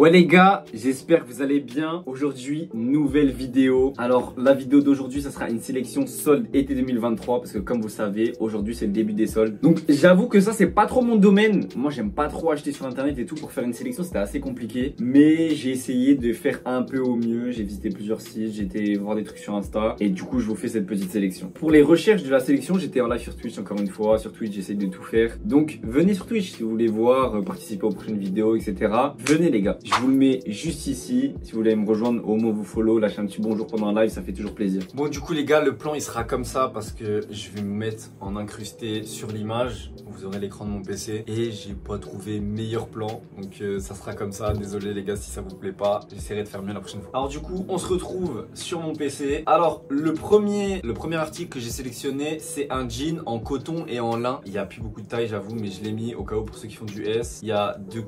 Ouais les gars, j'espère que vous allez bien. Aujourd'hui, nouvelle vidéo. Alors la vidéo d'aujourd'hui, ça sera une sélection solde été 2023 parce que comme vous savez, aujourd'hui c'est le début des soldes. Donc j'avoue que ça c'est pas trop mon domaine. Moi j'aime pas trop acheter sur internet et tout. Pour faire une sélection c'était assez compliqué. Mais j'ai essayé de faire un peu au mieux. J'ai visité plusieurs sites, j'ai été voir des trucs sur Insta. Et du coup je vous fais cette petite sélection. Pour les recherches de la sélection, j'étais en live sur Twitch encore une fois. Sur Twitch j'essaye de tout faire. Donc venez sur Twitch si vous voulez voir, participer aux prochaines vidéos, etc. Venez les gars. Je vous le mets juste ici. Si vous voulez me rejoindre, au moins vous follow, lâchez un petit bonjour pendant un live, ça fait toujours plaisir. Bon du coup les gars, le plan il sera comme ça parce que je vais me mettre en incrusté sur l'image. Vous aurez l'écran de mon PC et j'ai pas trouvé meilleur plan. Donc ça sera comme ça. Désolé les gars si ça vous plaît pas. J'essaierai de faire mieux la prochaine fois. Alors du coup on se retrouve sur mon PC. Alors le premier article que j'ai sélectionné, c'est un jean en coton et en lin. Il n'y a plus beaucoup de taille j'avoue, mais je l'ai mis au cas où pour ceux qui font du S. Il y a deux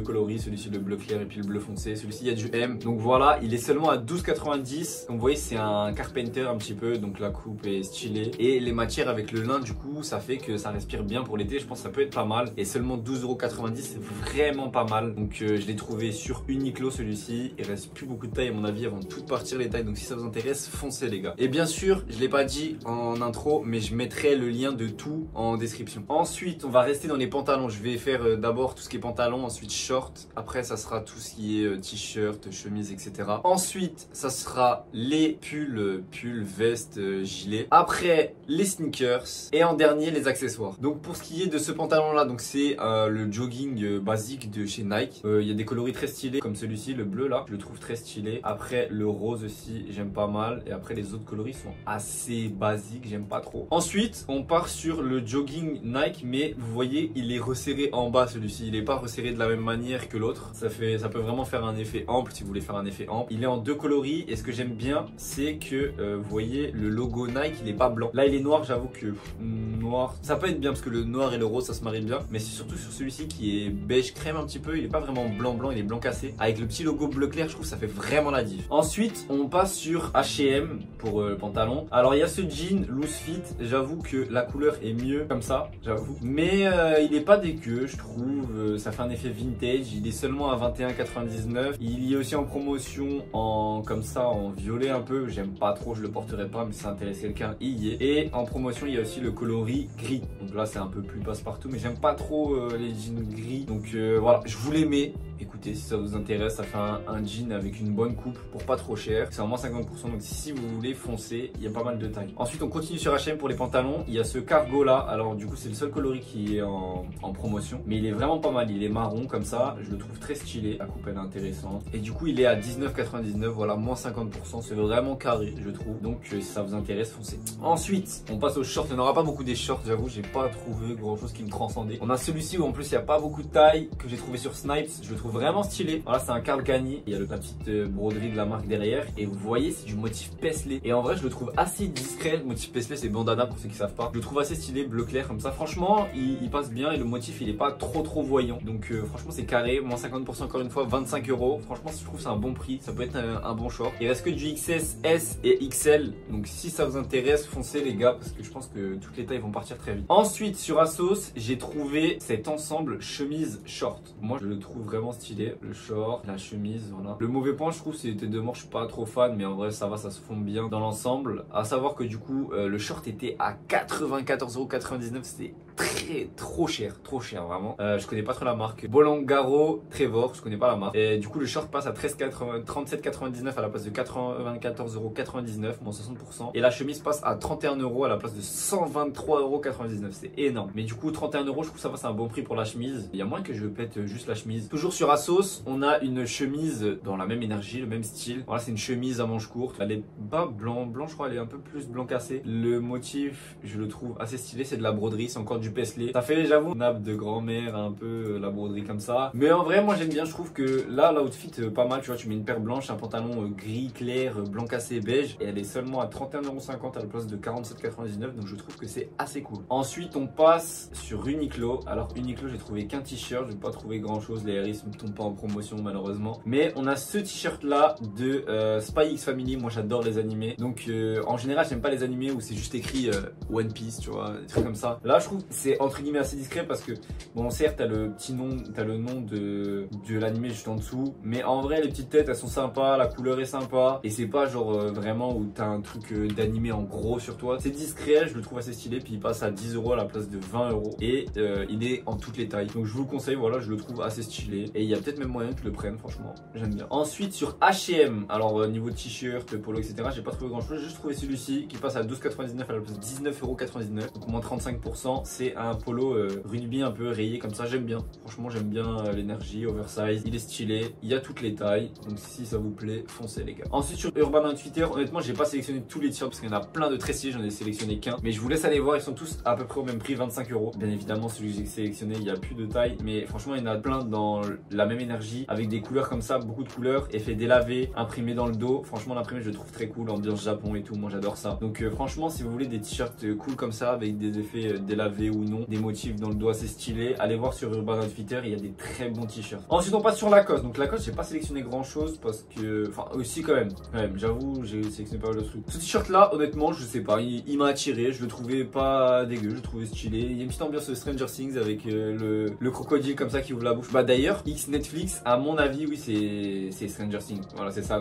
coloris, celui-ci le bleu clair et puis le bleu foncé. Celui-ci il y a du M. Donc voilà, il est seulement à 12,90. Comme vous voyez c'est un Carpenter un petit peu. Donc la coupe est stylée. Et les matières avec le lin du coup ça fait que ça respire bien pour l'été. Je pense que ça peut être pas mal. Et seulement 12,90 € c'est vraiment pas mal. Donc je l'ai trouvé sur Uniqlo celui-ci. Il reste plus beaucoup de taille à mon avis avant de tout partir les tailles. Donc si ça vous intéresse, foncez les gars. Et bien sûr, je l'ai pas dit en intro, mais je mettrai le lien de tout en description. Ensuite, on va rester dans les pantalons. Je vais faire d'abord tout ce qui est pantalon, ensuite short. Après, ça sera tout ce qui est t-shirt, chemise, etc. Ensuite, ça sera les pulls, vestes, gilets. Après, les sneakers. Et en dernier, les accessoires. Donc pour ce qui est de ce pantalon là, donc c'est le jogging basique de chez Nike. Il y a des coloris très stylés comme celui-ci, le bleu là, je le trouve très stylé. Après le rose aussi, j'aime pas mal. Et après les autres coloris sont assez basiques, j'aime pas trop. Ensuite, on part sur le jogging Nike, mais vous voyez, il est resserré en bas celui-ci. Il est pas resserré de la même manière que l'autre. Ça peut vraiment faire un effet ample si vous voulez faire un effet ample. Il est en deux coloris et ce que j'aime bien, c'est que vous voyez le logo Nike, il est pas blanc. Là, il est noir, j'avoue que noir, ça peut être bien parce que le noir et le rose ça se marie bien, mais c'est surtout sur celui-ci qui est beige crème un petit peu. Il est pas vraiment blanc, il est blanc cassé avec le petit logo bleu clair. Je trouve que ça fait vraiment la diff. Ensuite, on passe sur H&M pour le pantalon. Alors il y a ce jean loose fit, j'avoue que la couleur est mieux comme ça, j'avoue, mais il est pas dégueu, je trouve. Ça fait un effet vintage. Il est seulement à 21,99 €. Il y a aussi en promotion en comme ça en violet un peu. J'aime pas trop, je le porterai pas, mais si ça intéresse quelqu'un, il y est. Et en promotion, il y a aussi le coloris gris. Donc là, c'est un peu plus passe-partout, mais j'aime pas trop les jeans gris. Donc voilà, je vous les mets. Écoutez, si ça vous intéresse, ça fait un jean avec une bonne coupe pour pas trop cher. C'est à moins 50%, donc si vous voulez foncer, il y a pas mal de tailles. Ensuite, on continue sur H&M pour les pantalons. Il y a ce cargo là. Alors du coup, c'est le seul coloris qui est en promotion, mais il est vraiment pas mal. Il est marron comme ça, je le trouve très stylé. La coupe elle est intéressante. Et du coup, il est à 19,99 €. Voilà, moins 50%. C'est vraiment carré, je trouve. Donc si ça vous intéresse, foncez. Ensuite, on passe aux shorts. Il n'y en aura pas beaucoup des shorts, j'avoue. J'ai pas trouvé grand chose qui me transcendait. On a celui-ci où en plus il n'y a pas beaucoup de taille, que j'ai trouvé sur Snipes. Je le trouve vraiment stylé. Voilà, c'est un Karl Gani. Il y a la petite broderie de la marque derrière. Et vous voyez, c'est du motif Paisley. Et en vrai, je le trouve assez discret. Le motif Paisley, c'est bandana pour ceux qui savent pas. Je le trouve assez stylé, bleu clair comme ça. Franchement, il passe bien et le motif, il est pas trop voyant. Donc franchement, c'est carré. Moins 50% encore une fois, 25 €. Franchement, je trouve c'est un bon prix. Ça peut être un bon short. Il reste que du XS, S et XL. Donc si ça vous intéresse, foncez les gars, parce que je pense que toutes les tailles vont partir très vite. Ensuite, sur Asos, j'ai trouvé cet ensemble chemise short. Moi, je le trouve vraiment stylé. Le short, la chemise, voilà. Le mauvais point, je trouve, c'est les deux manches. Je suis pas trop fan, mais en vrai, ça va, ça se fond bien dans l'ensemble. À savoir que du coup, le short était à 94,99 €. C'était trop cher vraiment. Je connais pas trop la marque. Bolangaro Trevor, je connais pas la marque. Et du coup, le short passe à 37,99 à la place de 94,99 €, moins 60%. Et la chemise passe à 31 € à la place de 123,99 €. C'est énorme. Mais du coup, 31 €, je trouve ça va, c'est un bon prix pour la chemise. Il y a moins que je pète juste la chemise. Toujours sur Asos, on a une chemise dans la même énergie, le même style. Voilà, c'est une chemise à manches courtes. Elle est pas blanc, je crois, elle est un peu plus blanc cassé. Le motif, je le trouve assez stylé. C'est de la broderie, c'est encore du Paisley. Ça fait, j'avoue, nappe de grand-mère, un peu la broderie comme ça. Mais en vrai, moi j'aime bien. Je trouve que là, l'outfit pas mal. Tu vois, tu mets une paire blanche, un pantalon gris clair, blanc cassé, beige. Et elle est seulement à 31,50 € à la place de 47,99 €. Donc je trouve que c'est assez cool. Ensuite, on passe sur Uniqlo. Alors Uniqlo, j'ai trouvé qu'un t-shirt. J'ai pas trouvé grand chose. Les RX ne tombent pas en promotion malheureusement. Mais on a ce t-shirt là de Spy X Family. Moi j'adore les animés. Donc en général, j'aime pas les animés où c'est juste écrit One Piece, tu vois, des trucs comme ça. Là, je trouve que c'est c'est entre guillemets assez discret parce que bon certes t'as le petit nom, t'as le nom de l'animé juste en dessous, mais en vrai les petites têtes elles sont sympas, la couleur est sympa et c'est pas genre vraiment où t'as un truc d'animé en gros sur toi. C'est discret, je le trouve assez stylé, puis il passe à 10 € à la place de 20 € et il est en toutes les tailles. Donc je vous le conseille, voilà, je le trouve assez stylé et il y a peut-être même moyen que je le prenne, franchement, j'aime bien. Ensuite sur H&M, alors niveau t-shirt, polo, etc. j'ai pas trouvé grand chose, j'ai juste trouvé celui-ci qui passe à 12,99 à la place de 19,99 €, donc moins 35%. C'est un polo rugby un peu rayé comme ça, j'aime bien, franchement j'aime bien l'énergie, oversize, il est stylé, il y a toutes les tailles, donc si ça vous plaît, foncez les gars. Ensuite sur Urban Outfitters, honnêtement j'ai pas sélectionné tous les t-shirts parce qu'il y en a plein de très stylés, j'en ai sélectionné qu'un, mais je vous laisse aller voir, ils sont tous à peu près au même prix, 25 €. Bien évidemment celui que j'ai sélectionné il n'y a plus de taille, mais franchement il y en a plein dans la même énergie, avec des couleurs comme ça, beaucoup de couleurs, effet délavé, imprimé dans le dos. Franchement l'imprimé je le trouve très cool, ambiance Japon et tout, moi j'adore ça. Donc franchement si vous voulez des t-shirts cool comme ça, avec des effets délavés ou non, des motifs dans le dos assez stylé, allez voir sur Urban Outfitters, il y a des très bons t-shirts. Ensuite on passe sur Lacoste. Donc Lacoste j'ai pas sélectionné grand chose parce que, enfin aussi quand même, j'avoue j'ai sélectionné pas mal de trucs. Ce t-shirt là honnêtement je sais pas, il m'a attiré, je le trouvais pas dégueu, je le trouvais stylé. Il y a une petite ambiance Stranger Things avec le crocodile comme ça qui ouvre la bouche. Bah d'ailleurs X Netflix à mon avis oui c'est Stranger Things, voilà c'est ça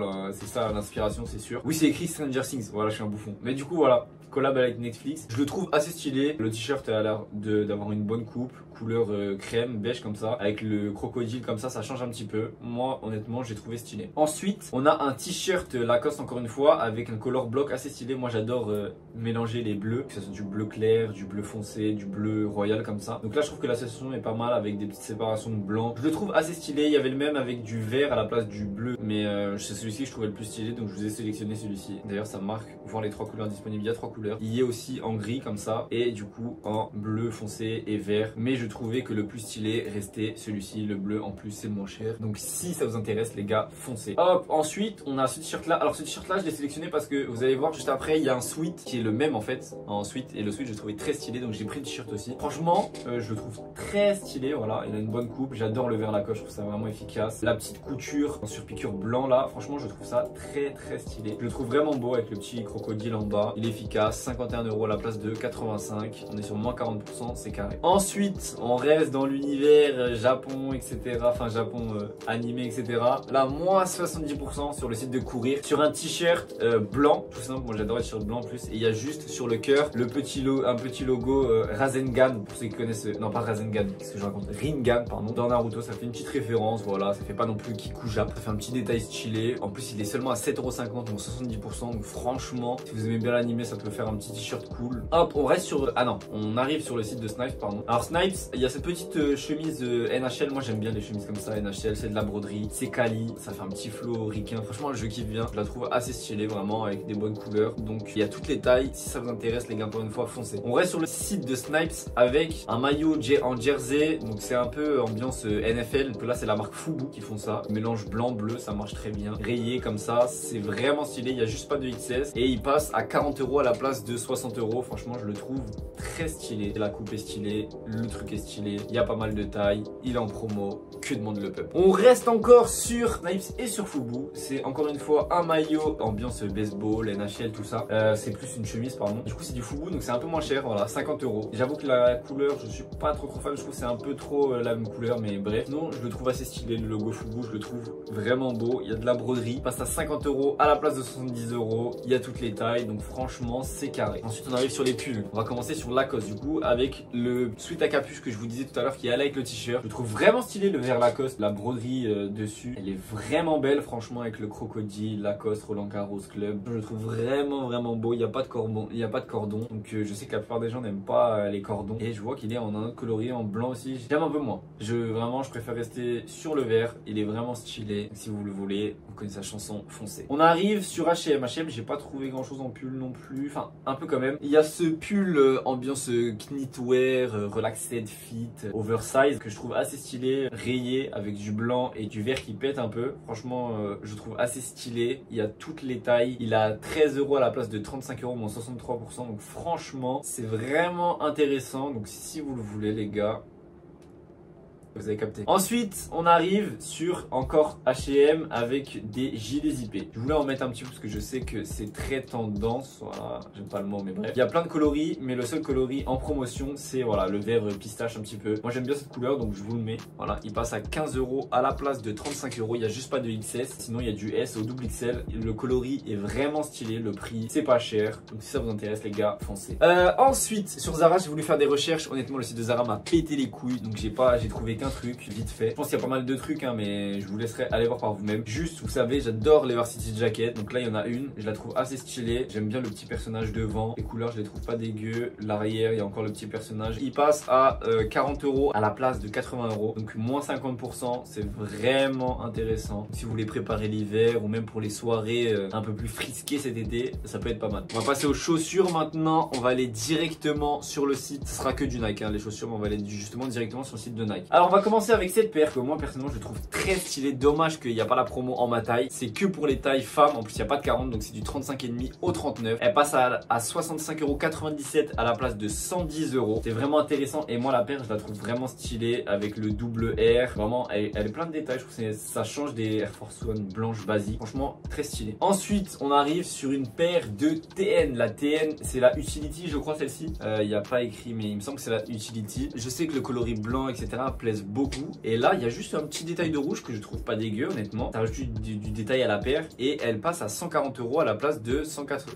l'inspiration c'est sûr. Oui c'est écrit Stranger Things, voilà je suis un bouffon. Mais du coup voilà, collab avec Netflix, je le trouve assez stylé. Le t-shirt a l'air d'avoir une bonne coupe, couleur crème, beige comme ça, avec le crocodile comme ça change un petit peu. Moi honnêtement j'ai trouvé stylé. Ensuite on a un t-shirt Lacoste encore une fois avec un color block assez stylé. Moi j'adore mélanger les bleus, que ce soit du bleu clair, du bleu foncé, du bleu royal comme ça. Donc là je trouve que l'association est pas mal avec des petites séparations de blanc. Je le trouve assez stylé. Il y avait le même avec du vert à la place du bleu, mais c'est celui-ci que je trouvais le plus stylé, donc je vous ai sélectionné celui-ci. D'ailleurs ça marque voir les trois couleurs disponibles, il y a trois couleurs. Il y est aussi en gris comme ça et du coup en bleu foncé et vert, mais je trouvais que le plus stylé restait celui-ci, le bleu. En plus c'est moins cher, donc si ça vous intéresse les gars, foncez. Hop, ensuite on a ce t-shirt là. Alors ce t-shirt là je l'ai sélectionné parce que vous allez voir juste après il y a un sweat qui est le même en fait en sweat, et le sweat je le trouvais très stylé, donc j'ai pris le t-shirt aussi. Franchement je le trouve très stylé, voilà, il a une bonne coupe, j'adore le vert Lacoste, je trouve ça vraiment efficace. La petite couture en surpiqûre blanc là, franchement je trouve ça très stylé. Je le trouve vraiment beau avec le petit crocodile en bas, il est efficace, 51 € à la place de 85, on est sur moins 40%, c'est carré. Ensuite on reste dans l'univers Japon etc, enfin Japon animé etc. Là moins 70% sur le site de Courir, sur un t-shirt blanc, tout simple, moi j'adore les t-shirts blancs en plus, et il y a juste sur le cœur le un petit logo Rasengan, pour ceux qui connaissent, non pas Rasengan, qu'est-ce que je raconte, Rinnegan pardon, dans Naruto, ça fait une petite référence, voilà, ça fait pas non plus Kiku Jap, ça fait un petit détail stylé. En plus il est seulement à 7,50 €, donc 70%, donc franchement si vous aimez bien l'animé ça peut faire un petit t-shirt cool. Hop, on reste sur, ah non, on arrive sur le site de Snipes pardon. Alors Snipes, il y a cette petite chemise NHL, moi j'aime bien les chemises comme ça, NHL, c'est de la broderie, c'est quali, ça fait un petit flow ricain, franchement je kiffe bien, je la trouve assez stylée vraiment avec des bonnes couleurs, donc il y a toutes les tailles, si ça vous intéresse les gars, encore une fois foncez. On reste sur le site de Snipes avec un maillot en jersey, donc c'est un peu ambiance NFL, donc là c'est la marque Fubu qui font ça, mélange blanc bleu, ça marche très bien, rayé comme ça, c'est vraiment stylé, il y a juste pas de XS et il passe à 40 € à la place de 60 €. Franchement je le trouve très stylé, la coupe est stylée, le truc est stylé, il y a pas mal de tailles, il est en promo, que demande le peuple. On reste encore sur Snipes et sur Fubu, c'est encore une fois un maillot ambiance baseball, NHL tout ça, c'est plus une chemise pardon, du coup c'est du Fubu donc c'est un peu moins cher, voilà 50 €. J'avoue que la couleur je suis pas trop fan, je trouve que c'est un peu trop la même couleur, mais bref, non je le trouve assez stylé, le logo Fubu je le trouve vraiment beau, il y a de la broderie, passe à 50 € à la place de 70 €, il y a toutes les tailles, donc franchement c'est carré. Ensuite on arrive sur les pulls, on va commencer sur Lacoste du coup avec le sweat à capuche que je vous disais tout à l'heure qui est allé avec le t-shirt. Je le trouve vraiment stylé le vert Lacoste, la broderie dessus, elle est vraiment belle franchement avec le crocodile, Lacoste, Roland Garros Club. Je le trouve vraiment beau, il n'y a pas de cordon, donc je sais que la plupart des gens n'aiment pas les cordons, et je vois qu'il est en un autre colorié en blanc aussi, j'aime un peu moins. Vraiment je préfère rester sur le vert, il est vraiment stylé. Si vous le voulez, vous connaissez la chanson, foncez. On arrive sur H&M. H&M, j'ai pas trouvé grand chose en pull non plus, enfin un peu quand même. Il y a ce pull ambiance knitwear, relaxed fit, oversize que je trouve assez stylé, rayé avec du blanc et du vert qui pète un peu. Franchement je trouve assez stylé, il y a toutes les tailles, il a 13 € à la place de 35 €, moins 63%, donc franchement c'est vraiment intéressant. Donc si vous le voulez les gars, Vous avez capté. Ensuite, on arrive sur encore H&M avec des gilets zippés. Je voulais en mettre un petit peu parce que je sais que c'est très tendance. Voilà, j'aime pas le mot, mais bref. Il y a plein de coloris, mais le seul coloris en promotion, c'est voilà, le vert pistache un petit peu. Moi, j'aime bien cette couleur, donc je vous le mets. Voilà, il passe à 15 € à la place de 35 €. Il n'y a juste pas de XS. Sinon, il y a du S au double XL. Le coloris est vraiment stylé. Le prix, c'est pas cher. Donc, si ça vous intéresse, les gars, foncez. Ensuite, sur Zara, j'ai voulu faire des recherches. Honnêtement, le site de Zara m'a pété les couilles. Donc, j'ai trouvé qu'un truc, vite fait. Je pense qu'il y a pas mal de trucs, hein, mais je vous laisserai aller voir par vous-même. Juste, vous savez, j'adore les Varsity Jacket. Donc là, il y en a une. Je la trouve assez stylée. J'aime bien le petit personnage devant. Les couleurs, je les trouve pas dégueu. L'arrière, il y a encore le petit personnage. Il passe à 40 € à la place de 80 €. Donc, moins 50%. C'est vraiment intéressant. Si vous voulez préparer l'hiver ou même pour les soirées un peu plus frisquées cet été, ça peut être pas mal. On va passer aux chaussures maintenant. On va aller directement sur le site. Ce sera que du Nike, hein, les chaussures, mais on va aller justement directement sur le site de Nike. Alors, on va commencer avec cette paire que moi, personnellement, je trouve très stylée. Dommage qu'il n'y a pas la promo en ma taille. C'est que pour les tailles femmes. En plus, il n'y a pas de 40, donc c'est du 35,5 au 39. Elle passe à 65,97 € à la place de 110 €. C'est vraiment intéressant. Et moi, la paire, je la trouve vraiment stylée avec le double R. Vraiment, elle est plein de détails. Je trouve que ça change des Air Force One blanches basiques. Franchement, très stylé. Ensuite, on arrive sur une paire de TN. La TN, c'est la Utility, je crois, celle-ci. Il n'y a pas écrit, mais il me semble que c'est la Utility. Je sais que le coloris blanc, etc. plaise beaucoup. Et là, il y a juste un petit détail de rouge que je trouve pas dégueu, honnêtement. Ça rajoute du détail à la paire. Et elle passe à 140 € à la place de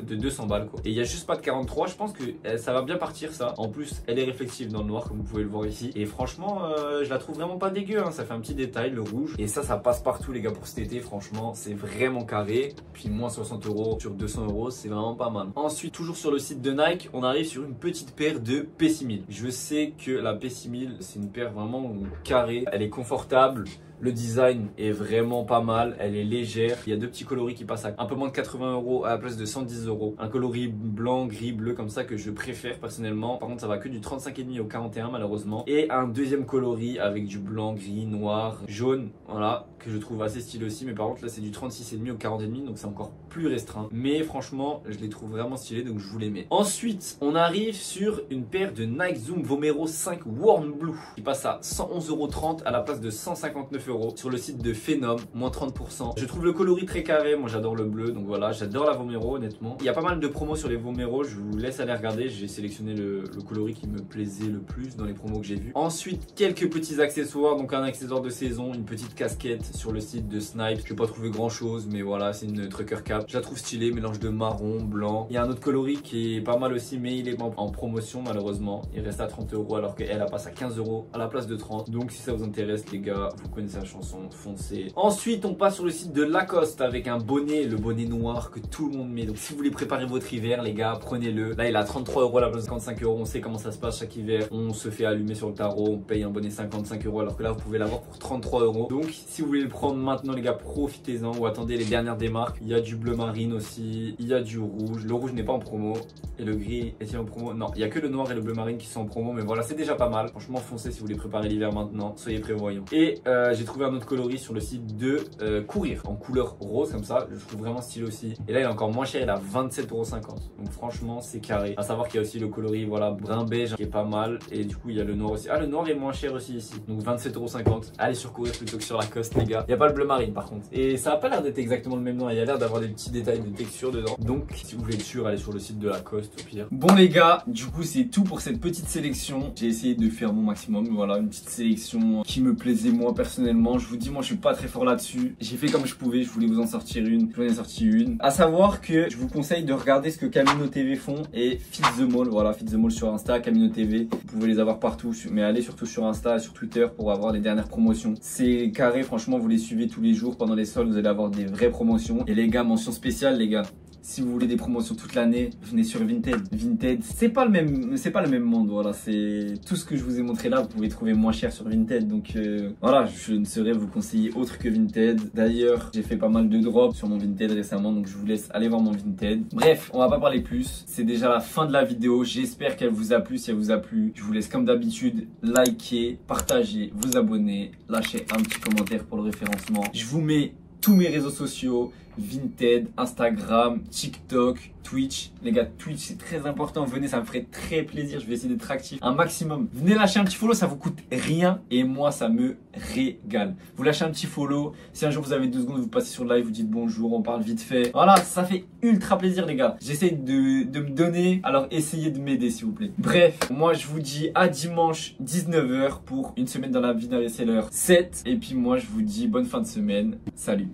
200 balles, quoi. Et il y a juste pas de 43. Je pense que ça va bien partir, ça. En plus, elle est réflexive dans le noir, comme vous pouvez le voir ici. Et franchement, je la trouve vraiment pas dégueu, hein. Ça fait un petit détail, le rouge. Et ça passe partout, les gars, pour cet été. Franchement, c'est vraiment carré. Puis moins 60 € sur 200 €, c'est vraiment pas mal. Ensuite, toujours sur le site de Nike, on arrive sur une petite paire de P6000. Je sais que la P6000, c'est une paire vraiment carrée. Elle est confortable. Le design est vraiment pas mal, elle est légère. Il y a deux petits coloris qui passent à un peu moins de 80 € à la place de 110 €. Un coloris blanc, gris, bleu comme ça que je préfère personnellement. Par contre, ça va que du 35,5 au 41 malheureusement. Et un deuxième coloris avec du blanc, gris, noir, jaune, voilà, que je trouve assez stylé aussi. Mais par contre, là, c'est du 36,5 au 40,5, donc c'est encore plus restreint. Mais franchement, je les trouve vraiment stylés, donc je vous les mets. Ensuite, on arrive sur une paire de Nike Zoom Vomero 5 Warm Blue qui passe à 111,30 € à la place de 159 € sur le site de Phenom, moins 30%. Je trouve le coloris très carré, moi j'adore le bleu, donc voilà, j'adore la Vomero honnêtement. Il y a pas mal de promos sur les Vomero, je vous laisse aller regarder. J'ai sélectionné le coloris qui me plaisait le plus dans les promos que j'ai vus. Ensuite, quelques petits accessoires, donc un accessoire de saison, une petite casquette sur le site de Snipe. Je n'ai pas trouvé grand chose, mais voilà, c'est une trucker cap. Je la trouve stylée, mélange de marron, blanc. Il y a un autre coloris qui est pas mal aussi, mais il est en promotion malheureusement. Il reste à 30 € alors qu'elle passe à 15 € à la place de 30. Donc si ça vous intéresse les gars, vous connaissez la chanson, foncez. Ensuite, on passe sur le site de Lacoste avec un bonnet, le bonnet noir que tout le monde met. Donc si vous voulez préparer votre hiver les gars, prenez-le. Là il est à 33 € à la place de 55 €. On sait comment ça se passe chaque hiver. On se fait allumer sur le tarot, on paye un bonnet 55 € alors que là vous pouvez l'avoir pour 33 €. Donc si vous voulez le prendre maintenant les gars, profitez-en ou attendez les dernières démarques. Il y a du bleu marine aussi, il y a du rouge. Le rouge n'est pas en promo. Et le gris est-il en promo? Non, il n'y a que le noir et le bleu marine qui sont en promo. Mais voilà, c'est déjà pas mal. Franchement, foncez si vous voulez préparer l'hiver maintenant. Soyez prévoyants. Et j'ai trouvé un autre coloris sur le site de Courir en couleur rose comme ça. Je trouve vraiment stylé aussi. Et là, il est encore moins cher. Il est à 27,50 €. Donc franchement, c'est carré. À savoir qu'il y a aussi le coloris voilà brun beige qui est pas mal. Et du coup, il y a le noir aussi. Ah, le noir est moins cher aussi ici. Donc 27,50 €. Allez sur Courir plutôt que sur Lacoste, les gars. Il n'y a pas le bleu marine par contre. Et ça a pas l'air d'être exactement le même nom. Il y a l'air d'avoir des petits détails de texture dedans. Donc si vous voulez être sûr, allez sur le site de Lacoste au pire. Bon les gars, du coup c'est tout pour cette petite sélection. J'ai essayé de faire mon maximum. Voilà, une petite sélection qui me plaisait moi personnellement. Je vous dis, moi je suis pas très fort là-dessus. J'ai fait comme je pouvais. Je voulais vous en sortir une. J'en ai sorti une. À savoir que je vous conseille de regarder ce que Camino TV font et Fit the Mall. Voilà, Fit the Mall sur Insta, Camino TV. Vous pouvez les avoir partout. Mais allez surtout sur Insta et sur Twitter pour avoir les dernières promotions. C'est carré, franchement, vous les suivez tous les jours pendant les soldes. Vous allez avoir des vraies promotions. Et les gars, mention spéciale, les gars. Si vous voulez des promotions toute l'année, venez sur Vinted. Vinted, c'est pas le même monde, voilà. C'est tout ce que je vous ai montré là, vous pouvez trouver moins cher sur Vinted. Donc voilà, je ne saurais vous conseiller autre que Vinted. D'ailleurs, j'ai fait pas mal de drops sur mon Vinted récemment, donc je vous laisse aller voir mon Vinted. Bref, on va pas parler plus. C'est déjà la fin de la vidéo. J'espère qu'elle vous a plu. Si elle vous a plu, je vous laisse comme d'habitude liker, partager, vous abonner, lâcher un petit commentaire pour le référencement. Je vous mets tous mes réseaux sociaux. Vinted, Instagram, TikTok, Twitch. Les gars, Twitch c'est très important, venez, ça me ferait très plaisir, je vais essayer d'être actif un maximum. Venez lâcher un petit follow, ça vous coûte rien et moi ça me régale. Vous lâchez un petit follow, si un jour vous avez 2 secondes, vous passez sur le live, vous dites bonjour, on parle vite fait. Voilà, ça fait ultra plaisir les gars. J'essaye de me donner, alors essayez de m'aider s'il vous plaît. Bref, moi je vous dis à dimanche 19h pour une semaine dans la vie d'un reseller 7. Et puis moi je vous dis bonne fin de semaine, salut.